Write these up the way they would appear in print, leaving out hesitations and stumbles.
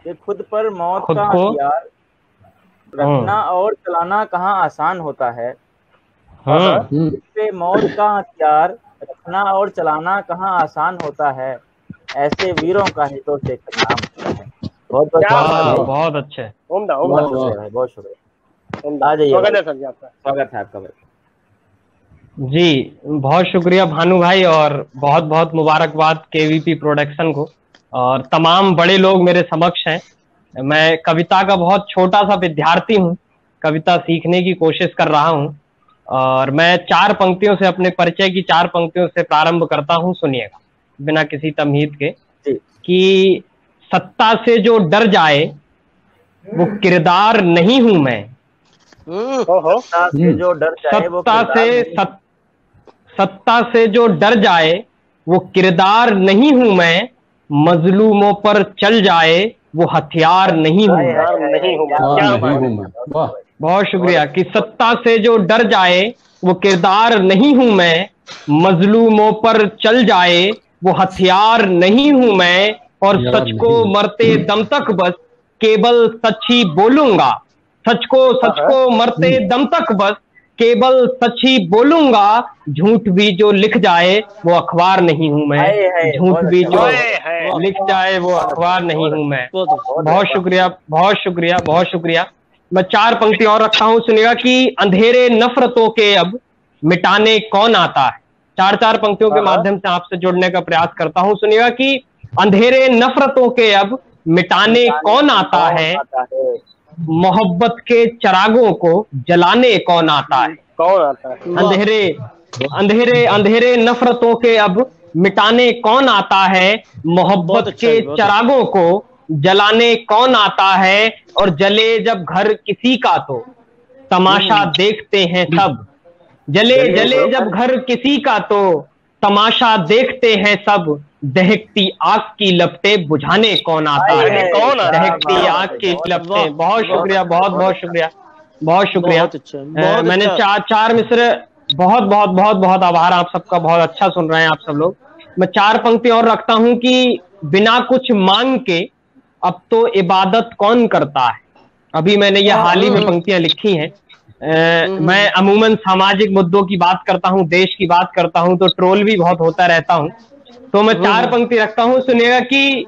कि खुद पर मौत खुद का को हथियार रखना और चलाना कहाँ आसान होता है। खुद पे मौत का हथियार रखना और चलाना कहाँ आसान होता है, ऐसे वीरों का हितों से नाम होता है। बहुत बहुत क्या शुक्रिया बात भाई। बहुत अच्छे। उम्दा बहुत उम्दा शुक्रिया भाई, बहुत शुक्रिया। उम्दा। आ जाइए स्वागत भाई, है सर जी आपका। स्वागत है आपका भाई। जी बहुत शुक्रिया भानु भाई, और बहुत बहुत मुबारकबाद केवीपी प्रोडक्शन को और तमाम बड़े लोग मेरे समक्ष हैं। मैं कविता का बहुत छोटा सा विद्यार्थी हूँ, कविता सीखने की कोशिश कर रहा हूँ, और मैं 4 पंक्तियों से, अपने परिचय की 4 पंक्तियों से प्रारंभ करता हूँ। सुनिएगा बिना किसी तमहीद के जी। कि सत्ता से जो डर जाए वो किरदार नहीं हूं मैं। सत्ता से जो डर जाए वो सत्ता किरदार से नहीं। सत्ता से जो डर जाए वो किरदार नहीं हूं मैं, मजलूमों पर चल जाए वो हथियार नहीं हूं मैं। नहीं हूं मैं। क्या बात है। बहुत शुक्रिया। कि सत्ता से जो डर जाए वो किरदार नहीं हूं मैं, मजलूमों पर चल जाए वो हथियार नहीं हूं मैं, और सच को मरते दम तक बस केवल सच ही बोलूंगा। सच को मरते दम तक बस केवल सच ही बोलूंगा। झूठ भी जो लिख जाए वो अखबार नहीं हूं मैं। झूठ भी जो लिख जाए वो अखबार नहीं हूं मैं। बहुत शुक्रिया, बहुत शुक्रिया, बहुत शुक्रिया। मैं 4 पंक्ति और रखता हूं, सुनिएगा। कि अंधेरे नफरतों के अब मिटाने कौन आता है। 4 पंक्तियों के माध्यम से आपसे जुड़ने का प्रयास करता हूं। सुनिएगा कि अंधेरे नफरतों के अब मिटाने कौन आता है, मोहब्बत के चिरागों को जलाने कौन आता है। कौन आता है। अंधेरे नफरतों के अब मिटाने कौन आता है, मोहब्बत के चिरागों को जलाने कौन आता है। और जले जब घर किसी का तो तमाशा देखते हैं सब। जले जब घर किसी का तो तमाशा देखते हैं सब। दहकती आग की लपटें बुझाने कौन आता है। कौन आता है। दहकती आग की लपटें। बहुत शुक्रिया, बहुत बहुत शुक्रिया, बहुत शुक्रिया। मैंने 4 मिसरे, बहुत बहुत बहुत बहुत आभार आप सबका, बहुत अच्छा सुन रहे हैं आप सब लोग। मैं 4 पंक्ति और रखता हूं कि बिना कुछ मांग के अब तो इबादत कौन करता है। अभी मैंने ये हाल ही में पंक्तियां लिखी हैं। मैं अमूमन सामाजिक मुद्दों की बात करता हूं, देश की बात करता हूं, तो ट्रोल भी बहुत होता रहता हूं। तो मैं 4 पंक्ति रखता हूं, सुनिएगा। कि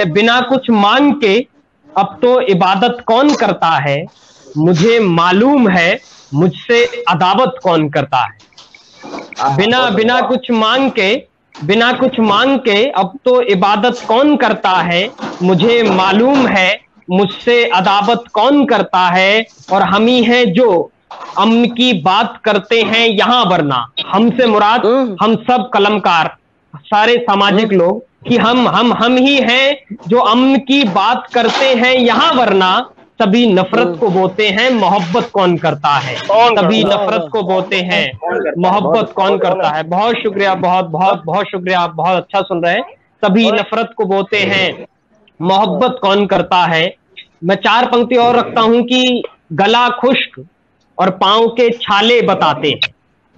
बिना कुछ मांग के अब तो इबादत कौन करता है, मुझे मालूम है मुझसे अदावत कौन करता है। बिना कुछ मांग के अब तो इबादत कौन करता है, मुझे मालूम है मुझसे अदावत कौन करता है। और हम ही हैं जो अम्न की बात करते हैं यहाँ, वरना हमसे मुराद हम सब कलमकार, सारे सामाजिक लोग, कि हम ही हैं जो अम्न की बात करते हैं यहाँ, वरना सभी नफरत को बोते हैं मोहब्बत कौन करता है। सभी नफरत को बोते हैं मोहब्बत कौन करता है। बहुत शुक्रिया, बहुत बहुत बहुत शुक्रिया। आप बहुत अच्छा सुन रहे हैं। सभी नफरत को बोते हैं मोहब्बत कौन करता है। मैं 4 पंक्ति और रखता हूं कि गला खुश्क और पांव के छाले बताते हैं।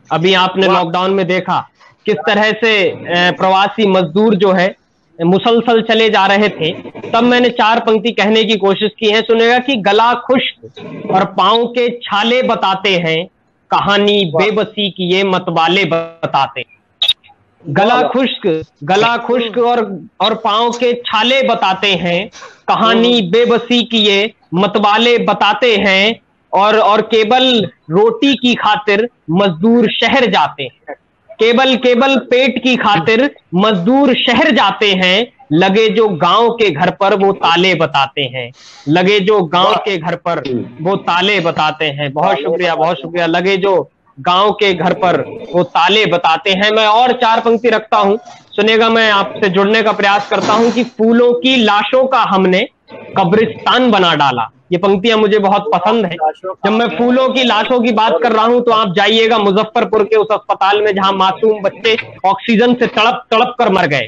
अभी आपने लॉकडाउन में देखा किस तरह से प्रवासी मजदूर जो है मुसलसल चले जा रहे थे, तब मैंने 4 पंक्ति कहने की कोशिश की है। सुनेगा कि गला खुश्क और पांव के छाले बताते हैं, कहानी बेबसी की ये मतवाले बताते हैं। गला खुश्क और पांव के छाले बताते हैं, कहानी बेबसी की ये मतवाले बताते हैं। और केवल रोटी की खातिर मजदूर शहर जाते हैं। केवल पेट की खातिर मजदूर शहर जाते हैं। लगे जो गांव के घर पर वो ताले बताते हैं। लगे जो गांव के घर पर वो ताले बताते हैं। बहुत शुक्रिया, बहुत शुक्रिया। लगे जो गांव के घर पर वो ताले बताते हैं। मैं और 4 पंक्ति रखता हूं, सुनेगा। मैं आपसे जुड़ने का प्रयास करता हूं कि फूलों की लाशों का हमने कब्रिस्तान बना डाला। ये पंक्तियां मुझे बहुत पसंद है। जब मैं फूलों की लाशों की बात कर रहा हूं तो आप जाइएगा मुजफ्फरपुर के उस अस्पताल में जहां मासूम बच्चे ऑक्सीजन से तड़प तड़प कर मर गए,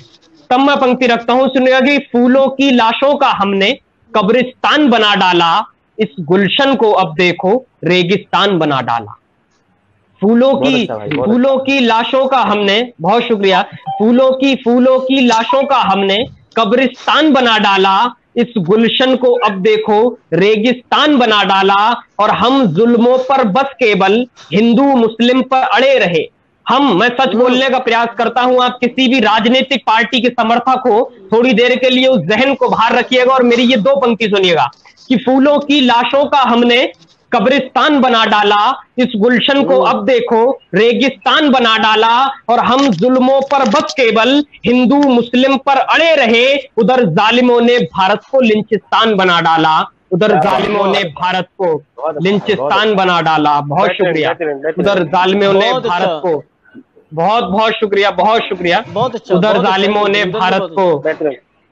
तब मैं पंक्ति रखता हूं, सुनिएगा कि फूलों की लाशों का हमने कब्रिस्तान बना डाला, इस गुलशन को अब देखो रेगिस्तान बना डाला। फूलों की लाशों का हमने, बहुत शुक्रिया, फूलों की लाशों का हमने कब्रिस्तान बना डाला, इस गुलशन को अब देखो रेगिस्तान बना डाला, और हम जुल्मों पर बस केवल हिंदू मुस्लिम पर अड़े रहे। मैं सच बोलने का प्रयास करता हूं, आप किसी भी राजनीतिक पार्टी के समर्थक हो, थोड़ी देर के लिए उस जहन को बाहर रखिएगा और मेरी ये 2 पंक्ति सुनिएगा कि फूलों की लाशों का हमने कब्रिस्तान बना डाला, इस गुलशन को अब देखो रेगिस्तान बना डाला, और हम जुल्मों पर बस केवल हिंदू मुस्लिम पर अड़े रहे, उधर जालिमों ने भारत को लिंचिस्तान बना डाला, उधर जालिमों ने भारत को लिंचिस्तान बना डाला। बहुत शुक्रिया। उधर जालिमों ने भारत को, बहुत बहुत शुक्रिया, बहुत शुक्रिया। उधर जालिमों ने भारत को,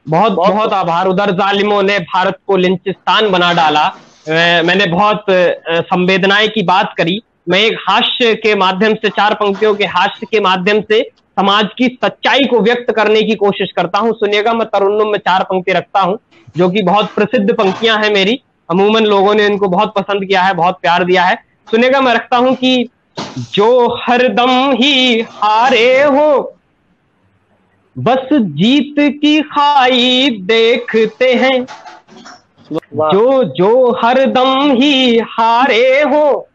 बहुत बहुत आभार। उधर जालिमों ने भारत को लिंचिस्तान बना डाला। मैंने बहुत संवेदनाएं की बात करी। मैं एक हास्य के माध्यम से, 4 पंक्तियों के हास्य के माध्यम से समाज की सच्चाई को व्यक्त करने की कोशिश करता हूं। सुनिएगा, मैं तरन्नुम में 4 पंक्ति रखता हूं जो कि बहुत प्रसिद्ध पंक्तियां हैं मेरी, अमूमन लोगों ने इनको बहुत पसंद किया है, बहुत प्यार दिया है। सुनिएगा, मैं रखता हूं कि जो हरदम ही हारे हो बस जीत की खाई देखते हैं, जो हरदम ही हारे हो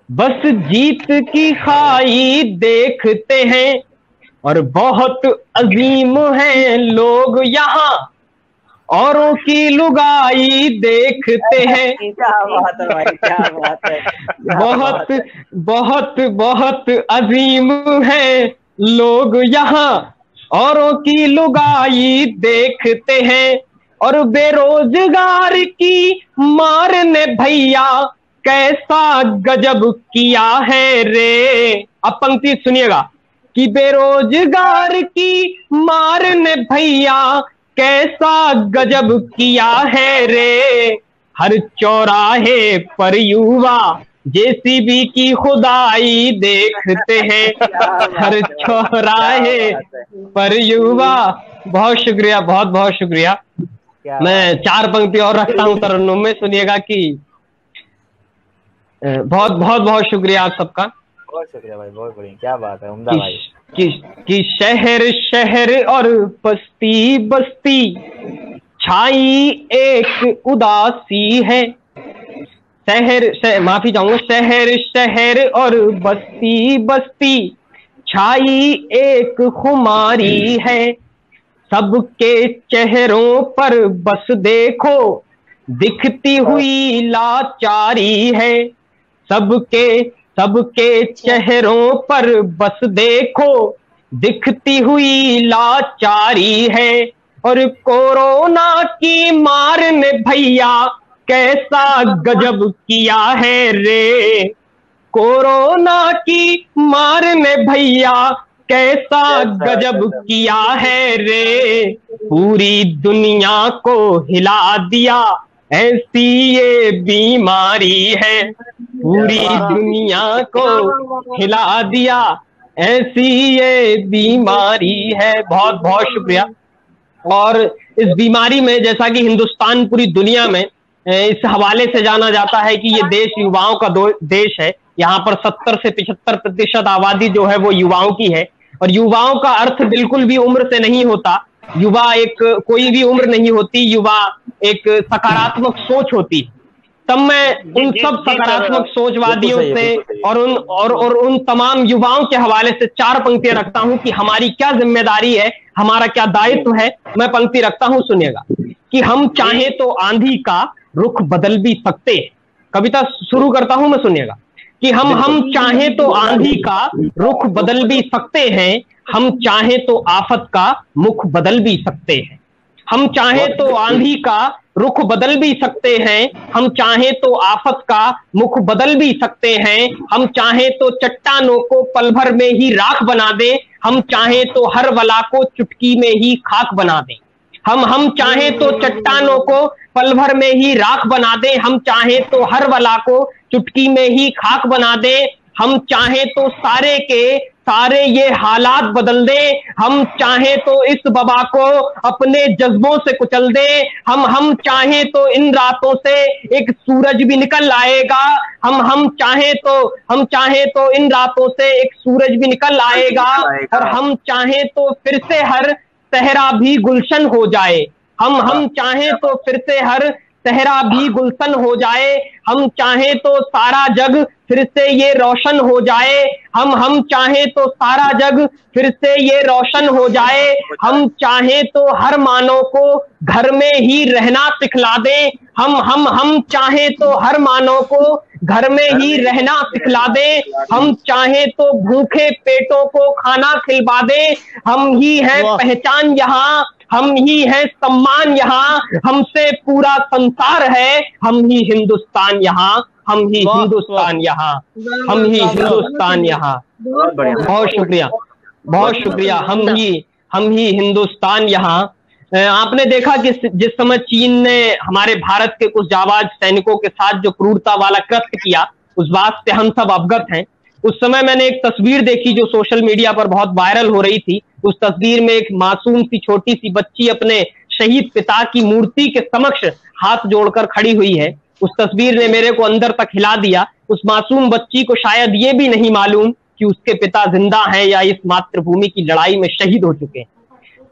बस जीत की खाई देखते हैं, और बहुत अजीम हैं लोग यहाँ औरों की लुगाई देखते हैं। क्या बात है भाई, क्या बात है। बहुत बहुत बहुत अजीम हैं लोग यहाँ औरों की लुगाई देखते हैं, और बेरोजगार की मार ने भैया कैसा गजब किया है रे। अब पंक्ति सुनिएगा कि बेरोजगार की मार ने भैया कैसा गजब किया है रे, हर चौराहे पर युवा जेसीबी की खुदाई देखते हैं, हर चौराहे पर युवा। बहुत शुक्रिया, बहुत बहुत शुक्रिया। मैं 4 पंक्ति और रखता हूं तरन्नुम में, सुनिएगा कि बहुत बहुत बहुत शुक्रिया आप सबका। बहुत शुक्रिया भाई, बहुत बढ़िया, क्या बात है, उम्दा भाई। कि शहर शहर और बस्ती बस्ती छाई एक उदासी है, माफी चाहूंगा, शहर शहर और बस्ती बस्ती छाई एक खुमारी है, सबके चेहरों पर बस देखो दिखती हुई लाचारी है, सबके चेहरों पर बस देखो दिखती हुई लाचारी है, और कोरोना की मार ने भैया कैसा गजब किया है रे, कोरोना की मार ने भैया कैसा गजब किया है रे, पूरी दुनिया को हिला दिया ऐसी ये बीमारी है, पूरी दुनिया को हिला दिया ऐसी ये बीमारी है। बहुत बहुत शुक्रिया। और इस बीमारी में, जैसा कि हिंदुस्तान पूरी दुनिया में इस हवाले से जाना जाता है कि ये देश युवाओं का देश है, यहाँ पर 70 से 75% आबादी जो है वो युवाओं की है, और युवाओं का अर्थ बिल्कुल भी उम्र से नहीं होता। युवा एक कोई भी उम्र नहीं होती, युवा एक सकारात्मक सोच होती। तब मैं उन सब सकारात्मक सोचवादियों से और उन तमाम युवाओं के हवाले से 4 पंक्तियां रखता हूं कि हमारी क्या जिम्मेदारी है, हमारा क्या दायित्व है। मैं पंक्ति रखता हूं, सुनिएगा कि हम चाहे तो आंधी का रुख बदल भी सकते हैं। कविता शुरू करता हूं मैं, सुनिएगा कि हम चाहे तो आंधी का रुख बदल भी सकते हैं, हम चाहे तो आफत का मुख बदल भी सकते हैं, हम चाहे तो आंधी का रुख बदल भी सकते हैं, हम चाहे तो आफत का मुख बदल भी सकते हैं, हम चाहे तो चट्टानों को पल भर में ही राख बना दें, हम चाहे तो हर वला को चुटकी में ही खाक बना दें, हम चाहे तो चट्टानों को पल भर में ही राख बना दें, हम चाहे तो हर वला को चुटकी में ही खाक बना दें, हम चाहे तो सारे के सारे ये हालात बदल दें, हम चाहे तो इस वबा को अपने जज्बों से कुचल दें, हम चाहे तो इन रातों से एक सूरज भी निकल आएगा, हम चाहे तो इन रातों से एक सूरज भी निकल आएगा, और हम चाहे तो फिर से हर सहरा भी गुलशन हो जाए, हम चाहें तो फिर से हर सहरा भी गुलशन हो जाए, हम चाहें तो सारा जग फिर से ये रोशन हो जाए, हम चाहें तो सारा जग फिर से ये रोशन हो जाए, हम चाहें तो हर मानव को घर में ही रहना सिखला दें, हम चाहें तो हर मानव को घर में ही रहना सिखला दें, हम चाहें तो भूखे पेटों को खाना खिलवा दें, हम ही हैं पहचान यहाँ, हम ही हैं सम्मान यहाँ, हमसे पूरा संसार है, हम ही हिंदुस्तान यहाँ, हम ही हिंदुस्तान यहाँ, हम ही हिंदुस्तान यहाँ। बहुत शुक्रिया, बहुत शुक्रिया। हम ही हिंदुस्तान यहाँ। आपने देखा कि जिस समय चीन ने हमारे भारत के कुछ जाबाज सैनिकों के साथ जो क्रूरता वाला कृत्य किया, उस बात से हम सब अवगत हैं। उस समय मैंने एक तस्वीर देखी जो सोशल मीडिया पर बहुत वायरल हो रही थी। उस तस्वीर में एक मासूम सी छोटी सी बच्ची अपने शहीद पिता की मूर्ति के समक्ष हाथ जोड़कर खड़ी हुई है। उस तस्वीर ने मेरे को अंदर तक हिला दिया। उस मासूम बच्ची को शायद ये भी नहीं मालूम कि उसके पिता जिंदा हैं या इस मातृभूमि की लड़ाई में शहीद हो चुके हैं।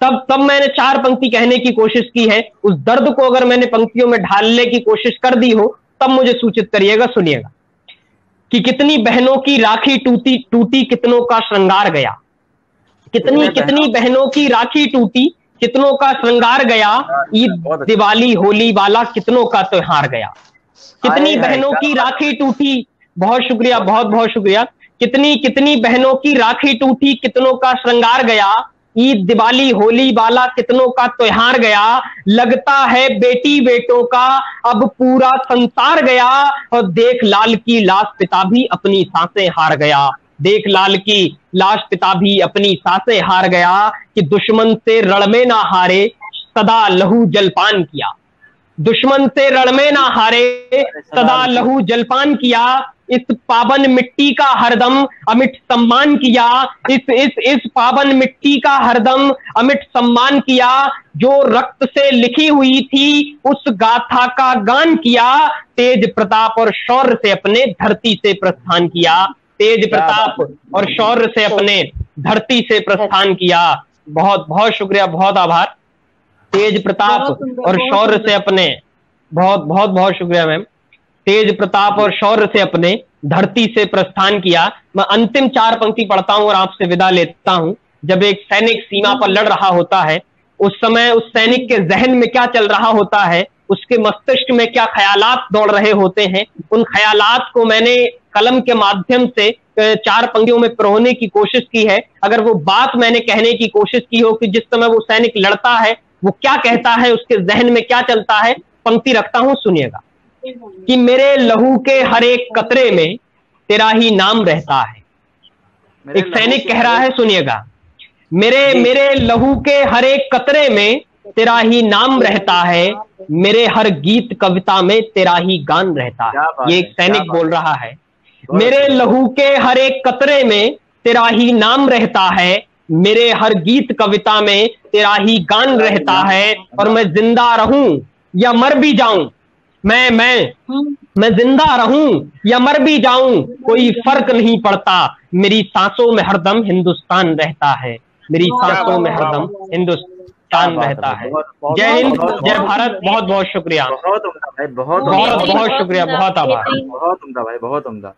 तब मैंने 4 पंक्ति कहने की कोशिश की है। उस दर्द को अगर मैंने पंक्तियों में ढालने की कोशिश कर दी हो तब मुझे सूचित करिएगा। सुनिएगा कि कितनी बहनों की राखी टूटी कितनों का श्रृंगार गया, कितनी बहनों की राखी टूटी कितनों का श्रृंगार गया, ईद दिवाली होली वाला कितनों का त्योहार गया। कितनी बहनों की राखी टूटी, बहुत शुक्रिया, बहुत बहुत शुक्रिया। कितनी बहनों की राखी टूटी कितनों का श्रृंगार गया, ईद दिवाली होली वाला कितनों का त्योहार गया। लगता है बेटी बेटों का अब पूरा संसार गया, और देख लाल की लाश पिता भी अपनी सांसें हार गया, देख लाल की लाश पिता भी अपनी सांसें हार गया। कि दुश्मन से रण में ना हारे सदा लहू जलपान किया, दुश्मन से रण में ना हारे सदा लहू जलपान किया। इस पावन मिट्टी का हरदम अमिट सम्मान किया, इस पावन मिट्टी का हरदम अमिट सम्मान किया। जो रक्त से लिखी हुई थी उस गाथा का गान किया, तेज प्रताप और शौर्य से अपने धरती से प्रस्थान किया, तेज प्रताप और शौर्य से अपने धरती से प्रस्थान किया। बहुत बहुत शुक्रिया, बहुत आभार। तेज प्रताप और शौर्य से अपने, बहुत बहुत बहुत शुक्रिया मैम। तेज प्रताप और शौर्य से अपने धरती से प्रस्थान किया। मैं अंतिम 4 पंक्ति पढ़ता हूं और आपसे विदा लेता हूं। जब एक सैनिक सीमा पर लड़ रहा होता है, उस समय उस सैनिक के जहन में क्या चल रहा होता है, उसके मस्तिष्क में क्या ख्यालात दौड़ रहे होते हैं, उन ख्यालात को मैंने कलम के माध्यम से 4 पंक्तियों में पिरोने की कोशिश की है। अगर वो बात मैंने कहने की कोशिश की हो कि जिस समय वो सैनिक लड़ता है वो क्या कहता है, उसके जहन में क्या चलता है, पंक्ति रखता हूं, सुनिएगा। कि मेरे लहू के हर एक कतरे में तेरा ही नाम रहता है। एक सैनिक कह रहा है, सुनिएगा। मेरे लहू के हर एक कतरे में तेरा ही नाम रहता है, मेरे हर गीत कविता में तेरा ही गान रहता है। ये एक सैनिक बोल रहा है। मेरे लहू के हर एक कतरे में तेरा ही नाम रहता है, मेरे हर गीत कविता में तेरा ही गान रहता है। और मैं जिंदा रहूं या मर भी जाऊं, मैं जिंदा रहूं या मर भी जाऊं, कोई फर्क नहीं पड़ता, मेरी सांसों में हरदम हिंदुस्तान रहता है, मेरी सांसों में हरदम हिंदुस्तान रहता है। जय हिंद, जय भारत। बहुत बहुत शुक्रिया, बहुत बहुत शुक्रिया, बहुत आभार। बहुत उम्दा भाई, बहुत उम्दा।